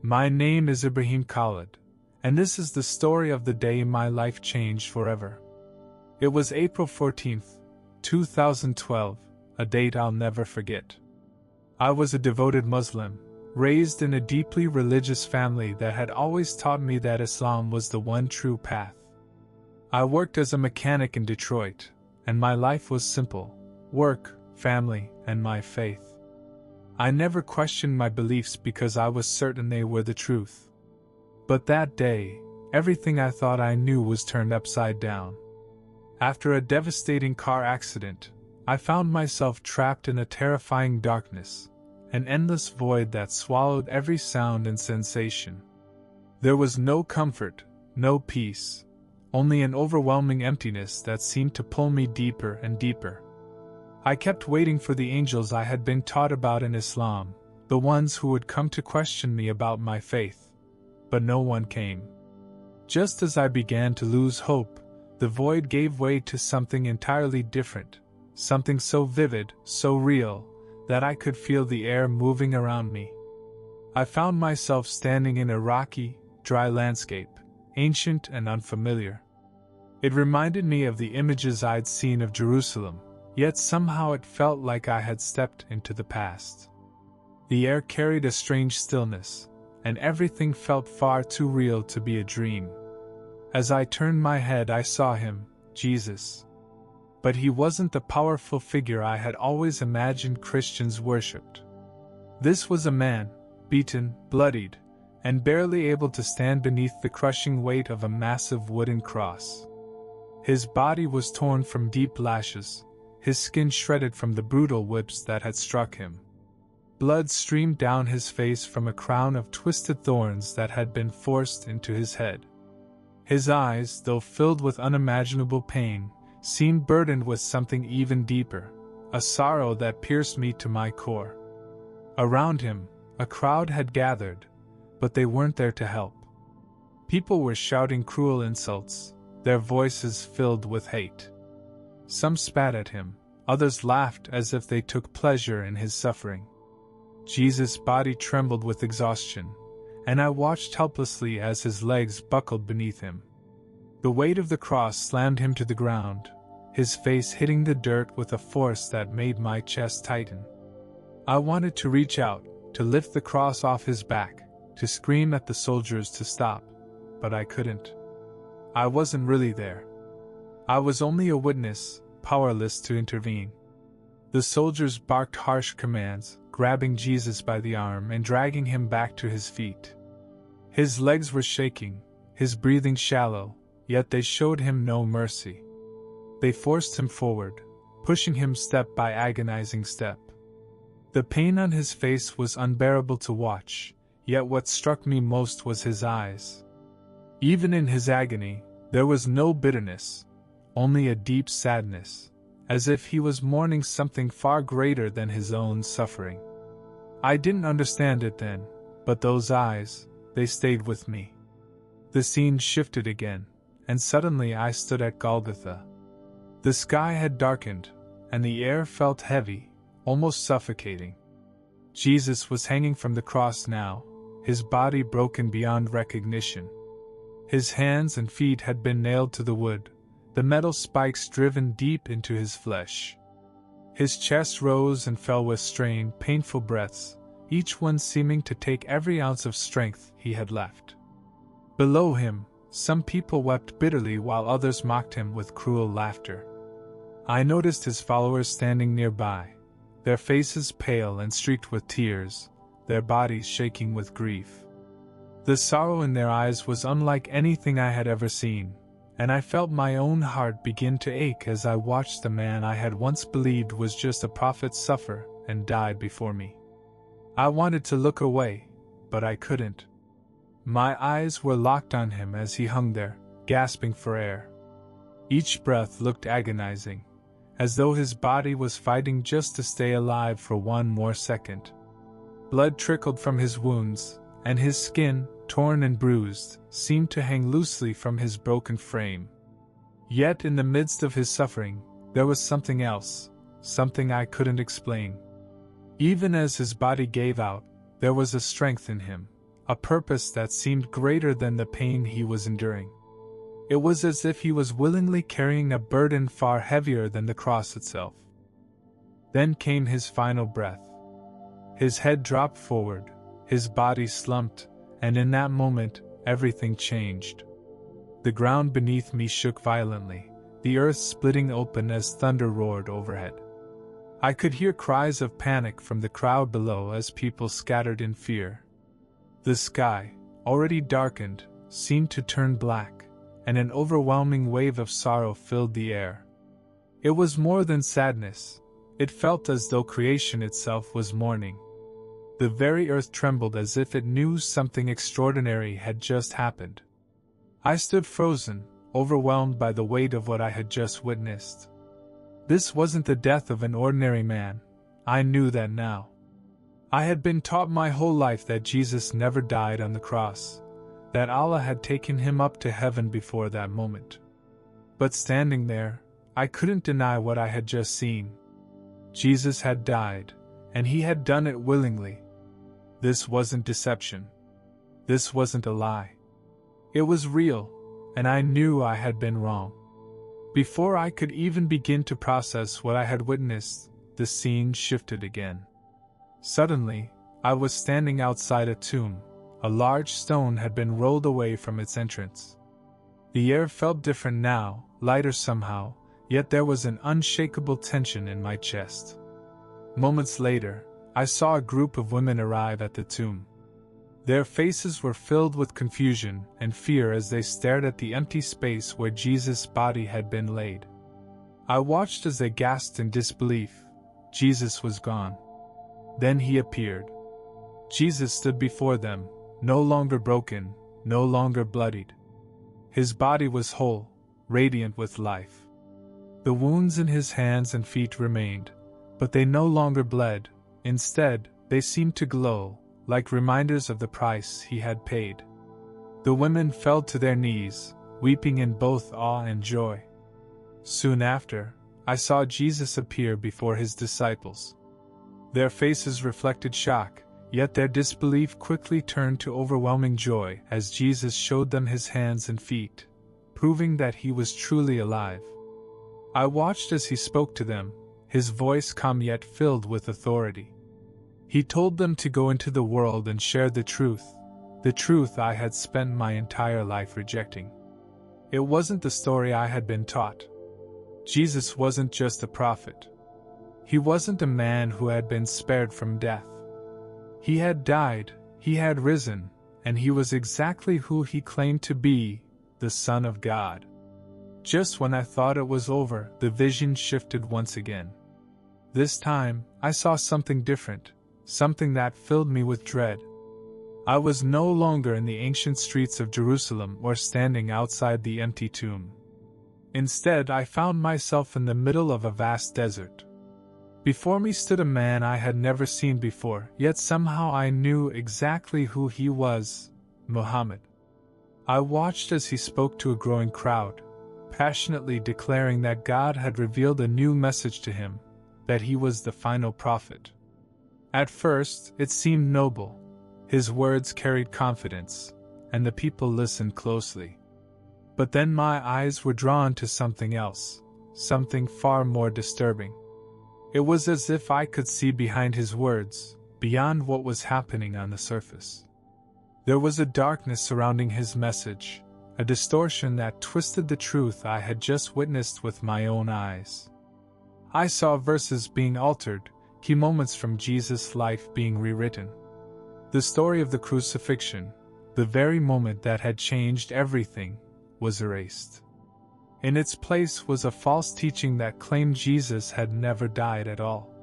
My name is Ibrahim Khalid, and this is the story of the day my life changed forever. It was April 14th, 2012, a date I'll never forget. I was a devoted Muslim, raised in a deeply religious family that had always taught me that Islam was the one true path. I worked as a mechanic in Detroit, and my life was simple: work, family, and my faith. I never questioned my beliefs because I was certain they were the truth. But that day, everything I thought I knew was turned upside down. After a devastating car accident, I found myself trapped in a terrifying darkness, an endless void that swallowed every sound and sensation. There was no comfort, no peace, only an overwhelming emptiness that seemed to pull me deeper and deeper. I kept waiting for the angels I had been taught about in Islam, the ones who would come to question me about my faith. But no one came. Just as I began to lose hope, the void gave way to something entirely different, something so vivid, so real, that I could feel the air moving around me. I found myself standing in a rocky, dry landscape, ancient and unfamiliar. It reminded me of the images I'd seen of Jerusalem, yet somehow it felt like I had stepped into the past. The air carried a strange stillness, and everything felt far too real to be a dream. As I turned my head, I saw him, Jesus. But he wasn't the powerful figure I had always imagined Christians worshipped. This was a man, beaten, bloodied, and barely able to stand beneath the crushing weight of a massive wooden cross. His body was torn from deep lashes, his skin shredded from the brutal whips that had struck him. Blood streamed down his face from a crown of twisted thorns that had been forced into his head. His eyes, though filled with unimaginable pain, seemed burdened with something even deeper, a sorrow that pierced me to my core. Around him, a crowd had gathered, but they weren't there to help. People were shouting cruel insults, their voices filled with hate. Some spat at him, others laughed as if they took pleasure in his suffering. Jesus' body trembled with exhaustion, and I watched helplessly as his legs buckled beneath him. The weight of the cross slammed him to the ground, his face hitting the dirt with a force that made my chest tighten. I wanted to reach out, to lift the cross off his back, to scream at the soldiers to stop, but I couldn't. I wasn't really there. I was only a witness, powerless to intervene. The soldiers barked harsh commands, grabbing Jesus by the arm and dragging him back to his feet. His legs were shaking, his breathing shallow, yet they showed him no mercy. They forced him forward, pushing him step by agonizing step. The pain on his face was unbearable to watch, yet what struck me most was his eyes. Even in his agony, there was no bitterness, only a deep sadness, as if he was mourning something far greater than his own suffering. I didn't understand it then, but those eyes, they stayed with me. The scene shifted again, and suddenly I stood at Golgotha. The sky had darkened, and the air felt heavy, almost suffocating. Jesus was hanging from the cross now, his body broken beyond recognition. His hands and feet had been nailed to the wood, the metal spikes driven deep into his flesh. His chest rose and fell with strained, painful breaths, each one seeming to take every ounce of strength he had left. Below him, some people wept bitterly while others mocked him with cruel laughter. I noticed his followers standing nearby, their faces pale and streaked with tears, their bodies shaking with grief. The sorrow in their eyes was unlike anything I had ever seen, and I felt my own heart begin to ache as I watched the man I had once believed was just a prophet suffer and die before me. I wanted to look away, but I couldn't. My eyes were locked on him as he hung there, gasping for air. Each breath looked agonizing, as though his body was fighting just to stay alive for one more second. Blood trickled from his wounds, and his skin, torn and bruised, seemed to hang loosely from his broken frame. Yet in the midst of his suffering, there was something else, something I couldn't explain. Even as his body gave out, there was a strength in him, a purpose that seemed greater than the pain he was enduring. It was as if he was willingly carrying a burden far heavier than the cross itself. Then came his final breath. His head dropped forward, his body slumped, and in that moment, everything changed. The ground beneath me shook violently, the earth splitting open as thunder roared overhead. I could hear cries of panic from the crowd below as people scattered in fear. The sky, already darkened, seemed to turn black, and an overwhelming wave of sorrow filled the air. It was more than sadness. It felt as though creation itself was mourning. The very earth trembled as if it knew something extraordinary had just happened. I stood frozen, overwhelmed by the weight of what I had just witnessed. This wasn't the death of an ordinary man. I knew that now. I had been taught my whole life that Jesus never died on the cross, that Allah had taken him up to heaven before that moment. But standing there, I couldn't deny what I had just seen. Jesus had died, and he had done it willingly. This wasn't deception. This wasn't a lie. It was real, and I knew I had been wrong. Before I could even begin to process what I had witnessed, the scene shifted again. Suddenly, I was standing outside a tomb. A large stone had been rolled away from its entrance. The air felt different now, lighter somehow, yet there was an unshakable tension in my chest. Moments later, I saw a group of women arrive at the tomb. Their faces were filled with confusion and fear as they stared at the empty space where Jesus' body had been laid. I watched as they gasped in disbelief. Jesus was gone. Then he appeared. Jesus stood before them, no longer broken, no longer bloodied. His body was whole, radiant with life. The wounds in his hands and feet remained, but they no longer bled. Instead, they seemed to glow, like reminders of the price he had paid. The women fell to their knees, weeping in both awe and joy. Soon after, I saw Jesus appear before his disciples. Their faces reflected shock, yet their disbelief quickly turned to overwhelming joy as Jesus showed them his hands and feet, proving that he was truly alive. I watched as he spoke to them, his voice calm yet filled with authority. He told them to go into the world and share the truth I had spent my entire life rejecting. It wasn't the story I had been taught. Jesus wasn't just a prophet. He wasn't a man who had been spared from death. He had died, he had risen, and he was exactly who he claimed to be, the Son of God. Just when I thought it was over, the vision shifted once again. This time, I saw something different, something that filled me with dread. I was no longer in the ancient streets of Jerusalem or standing outside the empty tomb. Instead, I found myself in the middle of a vast desert. Before me stood a man I had never seen before, yet somehow I knew exactly who he was, Muhammad. I watched as he spoke to a growing crowd, passionately declaring that God had revealed a new message to him, that he was the final prophet. At first, it seemed noble. His words carried confidence, and the people listened closely. But then my eyes were drawn to something else, something far more disturbing. It was as if I could see behind his words, beyond what was happening on the surface. There was a darkness surrounding his message, a distortion that twisted the truth I had just witnessed with my own eyes. I saw verses being altered, key moments from Jesus' life being rewritten. The story of the crucifixion, the very moment that had changed everything, was erased. In its place was a false teaching that claimed Jesus had never died at all.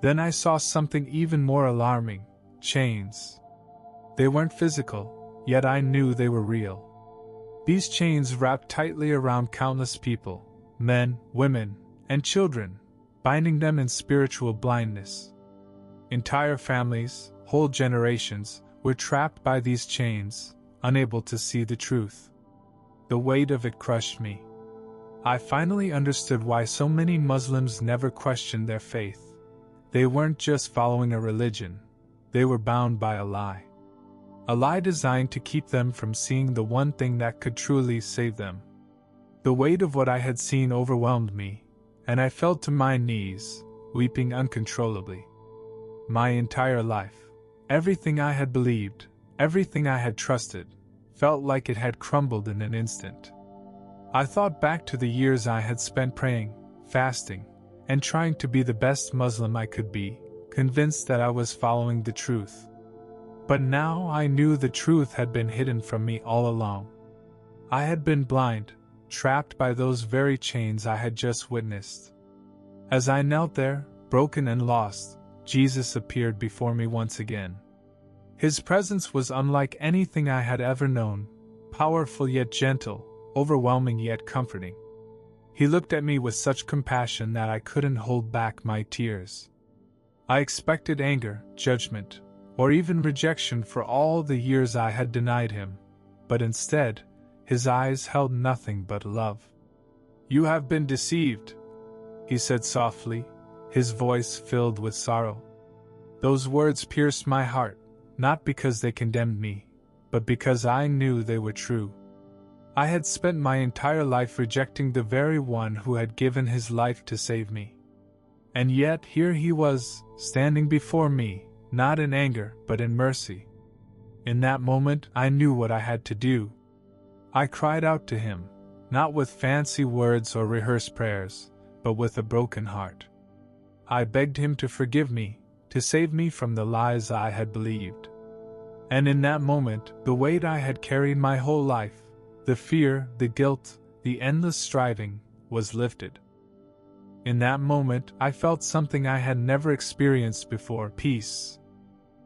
Then I saw something even more alarming: chains. They weren't physical, yet I knew they were real. These chains wrapped tightly around countless people, men, women, and children, binding them in spiritual blindness. Entire families, whole generations, were trapped by these chains, unable to see the truth. The weight of it crushed me. I finally understood why so many Muslims never questioned their faith. They weren't just following a religion, they were bound by a lie. a lie designed to keep them from seeing the one thing that could truly save them. The weight of what I had seen overwhelmed me, and I fell to my knees, weeping uncontrollably. My entire life, everything I had believed, everything I had trusted, felt like it had crumbled in an instant. I thought back to the years I had spent praying, fasting, and trying to be the best Muslim I could be, convinced that I was following the truth. But now I knew the truth had been hidden from me all along. I had been blind, trapped by those very chains I had just witnessed. As I knelt there, broken and lost, Jesus appeared before me once again. His presence was unlike anything I had ever known, powerful yet gentle, overwhelming yet comforting. He looked at me with such compassion that I couldn't hold back my tears. I expected anger, judgment, or even rejection for all the years I had denied him, but instead, his eyes held nothing but love. "You have been deceived," he said softly, his voice filled with sorrow. Those words pierced my heart, not because they condemned me, but because I knew they were true. I had spent my entire life rejecting the very one who had given his life to save me. And yet here he was, standing before me, not in anger, but in mercy. In that moment, I knew what I had to do. I cried out to him, not with fancy words or rehearsed prayers, but with a broken heart. I begged him to forgive me, to save me from the lies I had believed. And in that moment, the weight I had carried my whole life, the fear, the guilt, the endless striving, was lifted. In that moment, I felt something I had never experienced before: peace.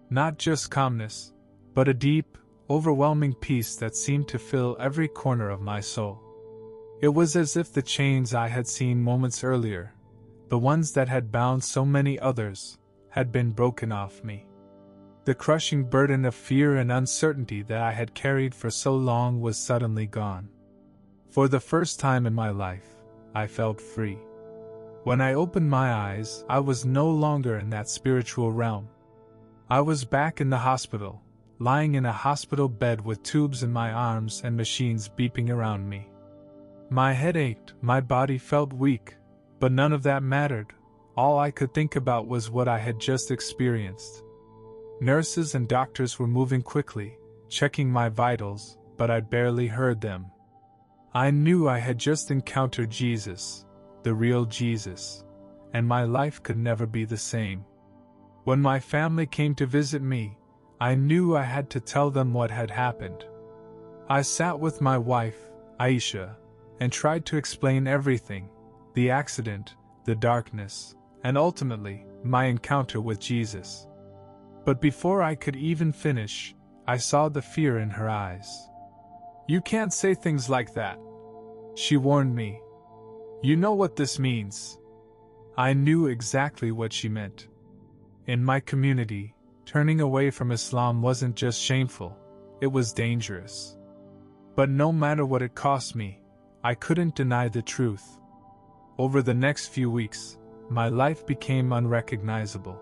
Not just calmness, but a deep, overwhelming peace that seemed to fill every corner of my soul. It was as if the chains I had seen moments earlier, the ones that had bound so many others, had been broken off me. The crushing burden of fear and uncertainty that I had carried for so long was suddenly gone. For the first time in my life, I felt free. When I opened my eyes, I was no longer in that spiritual realm. I was back in the hospital, lying in a hospital bed with tubes in my arms and machines beeping around me. My head ached, my body felt weak, but none of that mattered. All I could think about was what I had just experienced. Nurses and doctors were moving quickly, checking my vitals, but I barely heard them. I knew I had just encountered Jesus, the real Jesus, and my life could never be the same. When my family came to visit me, I knew I had to tell them what had happened. I sat with my wife, Aisha, and tried to explain everything: the accident, the darkness, and ultimately, my encounter with Jesus. But before I could even finish, I saw the fear in her eyes. "You can't say things like that," she warned me. "You know what this means." I knew exactly what she meant. In my community, turning away from Islam wasn't just shameful, it was dangerous. But no matter what it cost me, I couldn't deny the truth. Over the next few weeks, my life became unrecognizable.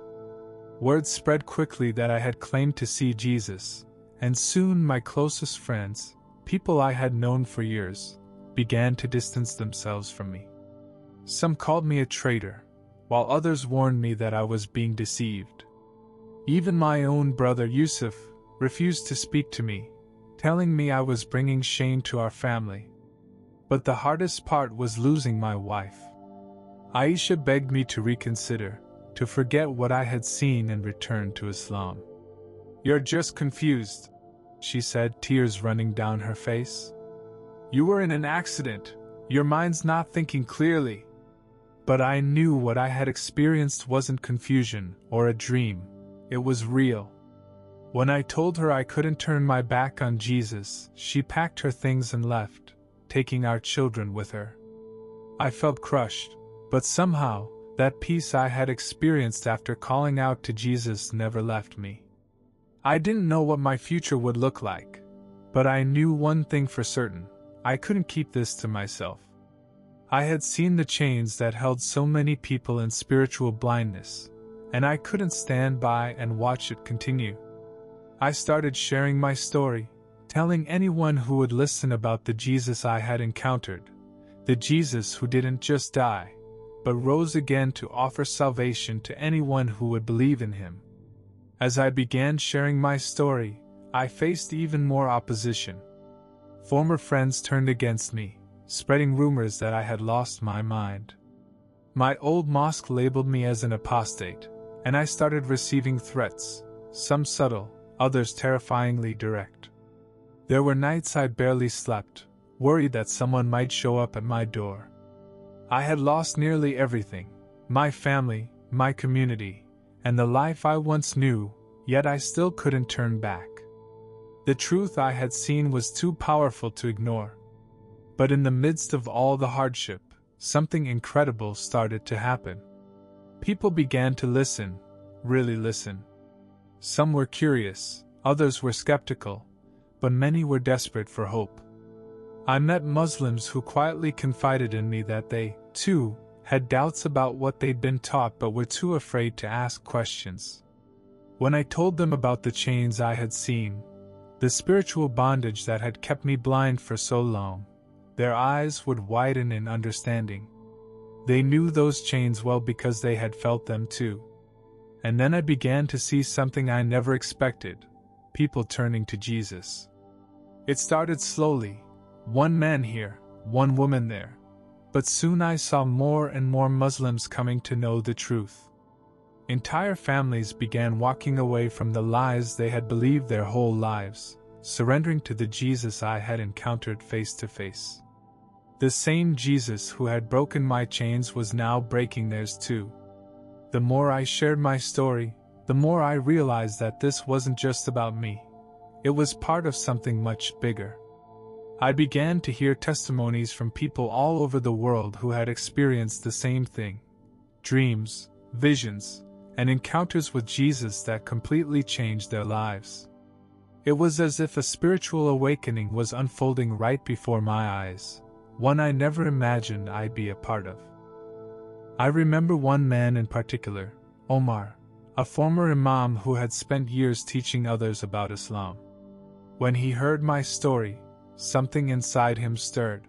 Word spread quickly that I had claimed to see Jesus, and soon my closest friends, people I had known for years, began to distance themselves from me. Some called me a traitor, while others warned me that I was being deceived. Even my own brother Yusuf refused to speak to me, telling me I was bringing shame to our family. But the hardest part was losing my wife. Aisha begged me to reconsider, to forget what I had seen and return to Islam. "You're just confused," she said, tears running down her face. "You were in an accident, your mind's not thinking clearly." But I knew what I had experienced wasn't confusion or a dream, it was real. When I told her I couldn't turn my back on Jesus, she packed her things and left, taking our children with her. I felt crushed, but somehow, that peace I had experienced after calling out to Jesus never left me. I didn't know what my future would look like, but I knew one thing for certain: I couldn't keep this to myself. I had seen the chains that held so many people in spiritual blindness, and I couldn't stand by and watch it continue. I started sharing my story, telling anyone who would listen about the Jesus I had encountered, the Jesus who didn't just die, but rose again to offer salvation to anyone who would believe in him. As I began sharing my story, I faced even more opposition. Former friends turned against me, spreading rumors that I had lost my mind. My old mosque labeled me as an apostate, and I started receiving threats, some subtle, others terrifyingly direct. There were nights I barely slept, worried that someone might show up at my door. I had lost nearly everything, my family, my community, and the life I once knew, yet I still couldn't turn back. The truth I had seen was too powerful to ignore. But in the midst of all the hardship, something incredible started to happen. People began to listen, really listen. Some were curious, others were skeptical, but many were desperate for hope. I met Muslims who quietly confided in me that they, too, had doubts about what they'd been taught but were too afraid to ask questions. When I told them about the chains I had seen, the spiritual bondage that had kept me blind for so long, their eyes would widen in understanding. They knew those chains well because they had felt them too. And then I began to see something I never expected, people turning to Jesus. It started slowly, one man here, one woman there. But soon I saw more and more Muslims coming to know the truth. Entire families began walking away from the lies they had believed their whole lives, surrendering to the Jesus I had encountered face to face. The same Jesus who had broken my chains was now breaking theirs too. The more I shared my story, the more I realized that this wasn't just about me. It was part of something much bigger. I began to hear testimonies from people all over the world who had experienced the same thing. Dreams, visions, and encounters with Jesus that completely changed their lives. It was as if a spiritual awakening was unfolding right before my eyes, one I never imagined I'd be a part of. I remember one man in particular, Omar, a former imam who had spent years teaching others about Islam. When he heard my story, something inside him stirred.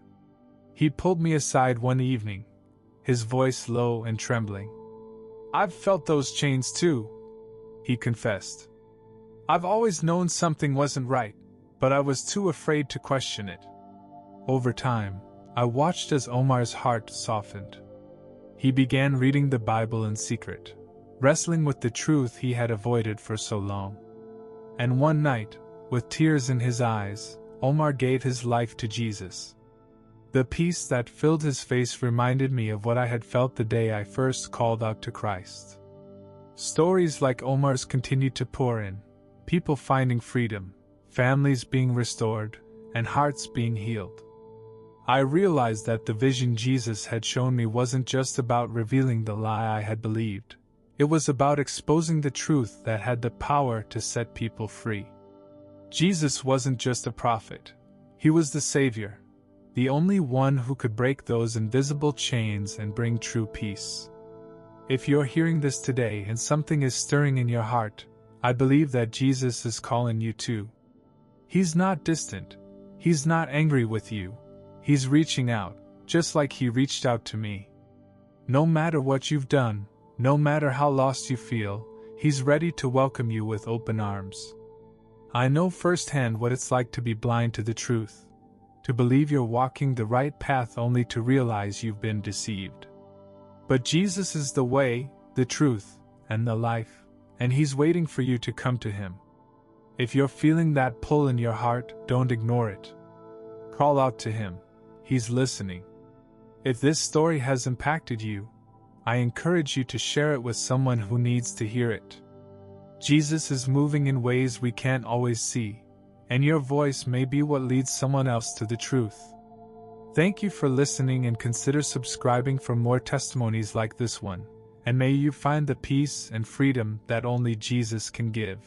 He pulled me aside one evening, his voice low and trembling. "I've felt those chains too," he confessed. "I've always known something wasn't right, but I was too afraid to question it." Over time, I watched as Omar's heart softened. He began reading the Bible in secret, wrestling with the truth he had avoided for so long. And one night, with tears in his eyes, Omar gave his life to Jesus. The peace that filled his face reminded me of what I had felt the day I first called out to Christ. Stories like Omar's continued to pour in, people finding freedom, families being restored, and hearts being healed. I realized that the vision Jesus had shown me wasn't just about revealing the lie I had believed. It was about exposing the truth that had the power to set people free. Jesus wasn't just a prophet. He was the Savior, the only one who could break those invisible chains and bring true peace. If you're hearing this today and something is stirring in your heart, I believe that Jesus is calling you too. He's not distant. He's not angry with you. He's reaching out, just like he reached out to me. No matter what you've done, no matter how lost you feel, he's ready to welcome you with open arms. I know firsthand what it's like to be blind to the truth, to believe you're walking the right path only to realize you've been deceived. But Jesus is the way, the truth, and the life, and he's waiting for you to come to him. If you're feeling that pull in your heart, don't ignore it. Call out to him. He's listening. If this story has impacted you, I encourage you to share it with someone who needs to hear it. Jesus is moving in ways we can't always see, and your voice may be what leads someone else to the truth. Thank you for listening, and consider subscribing for more testimonies like this one, and may you find the peace and freedom that only Jesus can give.